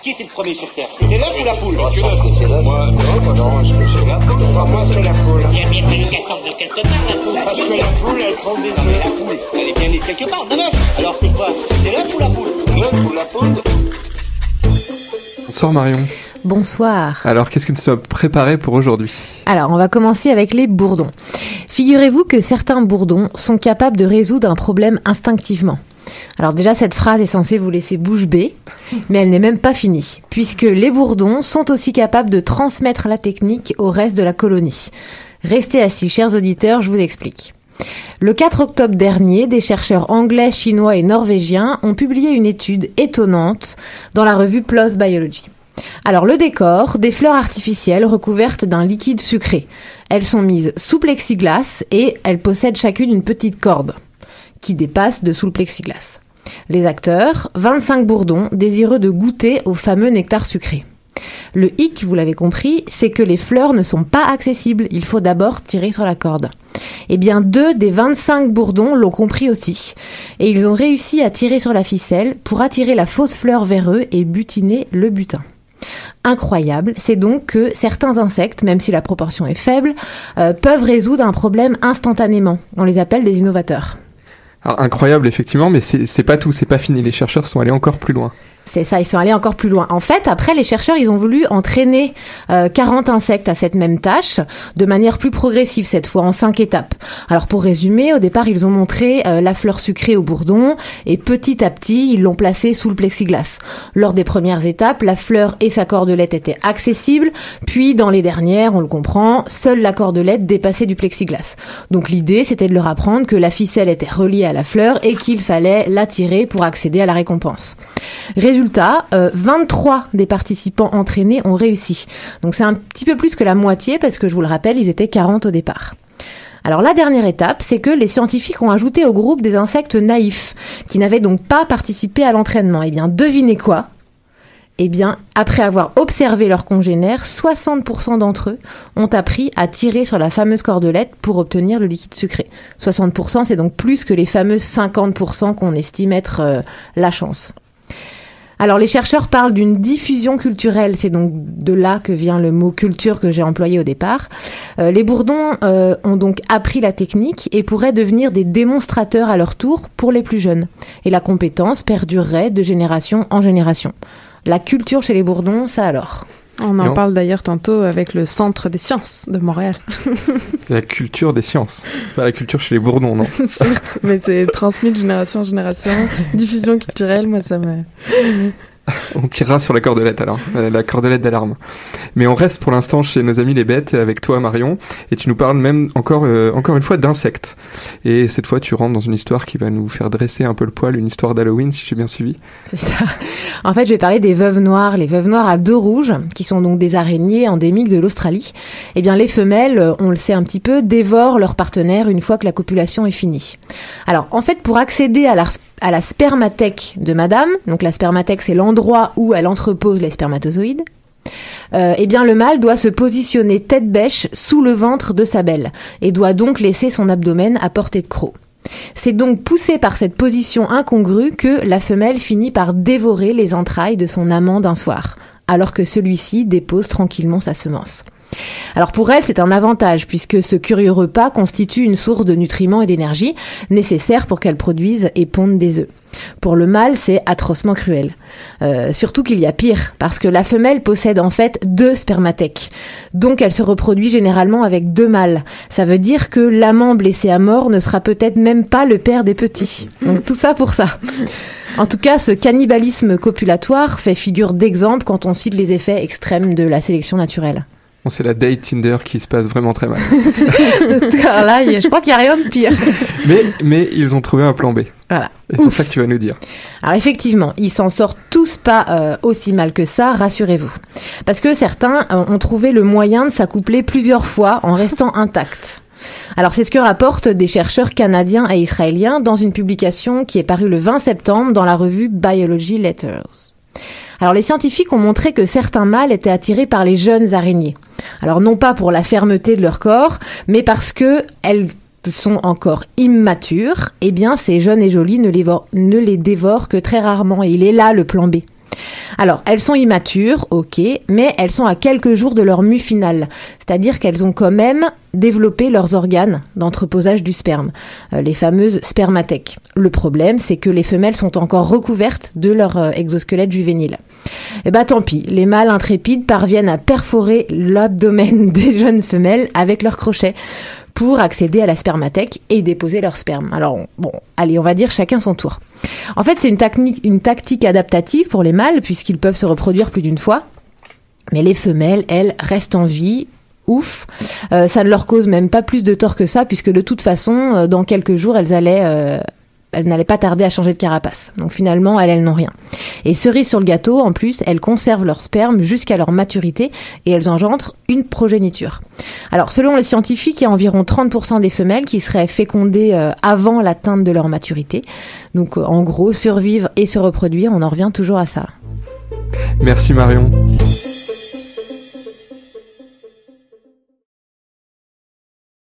Qui était le premier sur Terre? C'était l'œuf ou la poule? Je pense que c'est l'œuf. Moi, non, est-ce que c'est la poule? Pour moi, c'est la poule. Il a bien fallu qu'elle sorte de quelque part, la poule. Parce que la poule, elle prend des œufs. La poule, elle est bien née quelque part, de l'œuf. Alors c'est quoi? C'est l'œuf ou la poule? L'œuf ou la poule? Bonsoir Marion. Bonsoir. Alors, qu'est-ce que tu as préparé pour aujourd'hui? Alors, on va commencer avec les bourdons. Figurez-vous que certains bourdons sont capables de résoudre un problème instinctivement. Alors déjà, cette phrase est censée vous laisser bouche bée, mais elle n'est même pas finie, puisque les bourdons sont aussi capables de transmettre la technique au reste de la colonie. Restez assis, chers auditeurs, je vous explique. Le 4 octobre dernier, des chercheurs anglais, chinois et norvégiens ont publié une étude étonnante dans la revue PLOS Biology. Alors le décor, des fleurs artificielles recouvertes d'un liquide sucré. Elles sont mises sous plexiglas et elles possèdent chacune une petite corde qui dépasse dessous le plexiglas. Les acteurs, 25 bourdons désireux de goûter au fameux nectar sucré. Le hic, vous l'avez compris, c'est que les fleurs ne sont pas accessibles. Il faut d'abord tirer sur la corde. Eh bien, 2 des 25 bourdons l'ont compris aussi. Et ils ont réussi à tirer sur la ficelle pour attirer la fausse fleur vers eux et butiner le butin. Incroyable, c'est donc que certains insectes, même si la proportion est faible, peuvent résoudre un problème instantanément. On les appelle des innovateurs. Alors, incroyable, effectivement, mais c'est pas tout, c'est pas fini. Les chercheurs sont allés encore plus loin. C'est ça, ils sont allés encore plus loin. En fait, après, les chercheurs, ils ont voulu entraîner 40 insectes à cette même tâche, de manière plus progressive cette fois, en 5 étapes. Alors pour résumer, au départ, ils ont montré la fleur sucrée au bourdon, et petit à petit, ils l'ont placée sous le plexiglas. Lors des premières étapes, la fleur et sa cordelette étaient accessibles, puis dans les dernières, on le comprend, seule la cordelette dépassait du plexiglas. Donc l'idée, c'était de leur apprendre que la ficelle était reliée à la fleur et qu'il fallait la tirer pour accéder à la récompense. Résultat, 23 des participants entraînés ont réussi. Donc c'est un petit peu plus que la moitié parce que je vous le rappelle, ils étaient 40 au départ. Alors la dernière étape, c'est que les scientifiques ont ajouté au groupe des insectes naïfs qui n'avaient donc pas participé à l'entraînement. Eh bien, devinez quoi ? Eh bien, après avoir observé leurs congénères, 60% d'entre eux ont appris à tirer sur la fameuse cordelette pour obtenir le liquide sucré. 60%, c'est donc plus que les fameux 50% qu'on estime être la chance. Alors, les chercheurs parlent d'une diffusion culturelle. C'est donc de là que vient le mot culture que j'ai employé au départ. Les bourdons ont donc appris la technique et pourraient devenir des démonstrateurs à leur tour pour les plus jeunes. Et la compétence perdurerait de génération en génération. La culture chez les bourdons, ça alors. On en parle d'ailleurs tantôt avec le Centre des sciences de Montréal. La culture des sciences. Pas la culture chez les bourdons, non? Certes, mais c'est transmis de génération en génération. Diffusion culturelle, moi ça me... On tirera sur la cordelette alors, la cordelette d'alarme. Mais on reste pour l'instant chez nos amis les bêtes avec toi Marion, et tu nous parles même encore une fois d'insectes. Et cette fois tu rentres dans une histoire qui va nous faire dresser un peu le poil, une histoire d'Halloween si j'ai bien suivi. C'est ça. En fait je vais parler des veuves noires, les veuves noires à dos rouges, qui sont donc des araignées endémiques de l'Australie. Eh bien les femelles, on le sait un petit peu, dévorent leur partenaire une fois que la copulation est finie. Alors en fait pour accéder à la spermathèque de madame, donc la spermathèque c'est l'endroit où elle entrepose les spermatozoïdes, eh bien le mâle doit se positionner tête bêche sous le ventre de sa belle et doit donc laisser son abdomen à portée de croc. C'est donc poussé par cette position incongrue que la femelle finit par dévorer les entrailles de son amant d'un soir, alors que celui-ci dépose tranquillement sa semence. Alors pour elle, c'est un avantage puisque ce curieux repas constitue une source de nutriments et d'énergie nécessaires pour qu'elle produise et ponde des œufs. Pour le mâle, c'est atrocement cruel. Surtout qu'il y a pire, parce que la femelle possède en fait 2 spermathèques. Donc elle se reproduit généralement avec 2 mâles. Ça veut dire que l'amant blessé à mort ne sera peut-être même pas le père des petits. Donc tout ça pour ça. En tout cas, ce cannibalisme copulatoire fait figure d'exemple quand on cite les effets extrêmes de la sélection naturelle. Bon, c'est la date Tinder qui se passe vraiment très mal. Alors là, je crois qu'il n'y a rien de pire. Mais ils ont trouvé un plan B. Voilà. Et c'est ça que tu vas nous dire. Alors effectivement, ils s'en sortent tous pas aussi mal que ça, rassurez-vous. Parce que certains ont trouvé le moyen de s'accoupler plusieurs fois en restant intacts. Alors c'est ce que rapportent des chercheurs canadiens et israéliens dans une publication qui est parue le 20 septembre dans la revue Biology Letters. Alors les scientifiques ont montré que certains mâles étaient attirés par les jeunes araignées. Alors non pas pour la fermeté de leur corps, mais parce que elles sont encore immatures, eh bien ces jeunes et jolies ne les dévorent que très rarement. Et il est là le plan B. Alors, elles sont immatures, ok, mais elles sont à quelques jours de leur mue finale. C'est-à-dire qu'elles ont quand même développé leurs organes d'entreposage du sperme, les fameuses spermathèques. Le problème, c'est que les femelles sont encore recouvertes de leur exosquelette juvénile. Eh ben, tant pis, les mâles intrépides parviennent à perforer l'abdomen des jeunes femelles avec leurs crochets pour accéder à la spermathèque et déposer leur sperme. Alors, bon, allez, on va dire chacun son tour. En fait, c'est une tactique adaptative pour les mâles, puisqu'ils peuvent se reproduire plus d'une fois. Mais les femelles, elles, restent en vie. Ouf. Ça ne leur cause même pas plus de tort que ça, puisque de toute façon, dans quelques jours, elles n'allaient pas tarder à changer de carapace. Donc finalement, elles n'ont rien. Et cerise sur le gâteau, en plus, elles conservent leur sperme jusqu'à leur maturité et elles engendrent une progéniture. Alors, selon les scientifiques, il y a environ 30% des femelles qui seraient fécondées avant l'atteinte de leur maturité. Donc, en gros, survivre et se reproduire, on en revient toujours à ça. Merci Marion.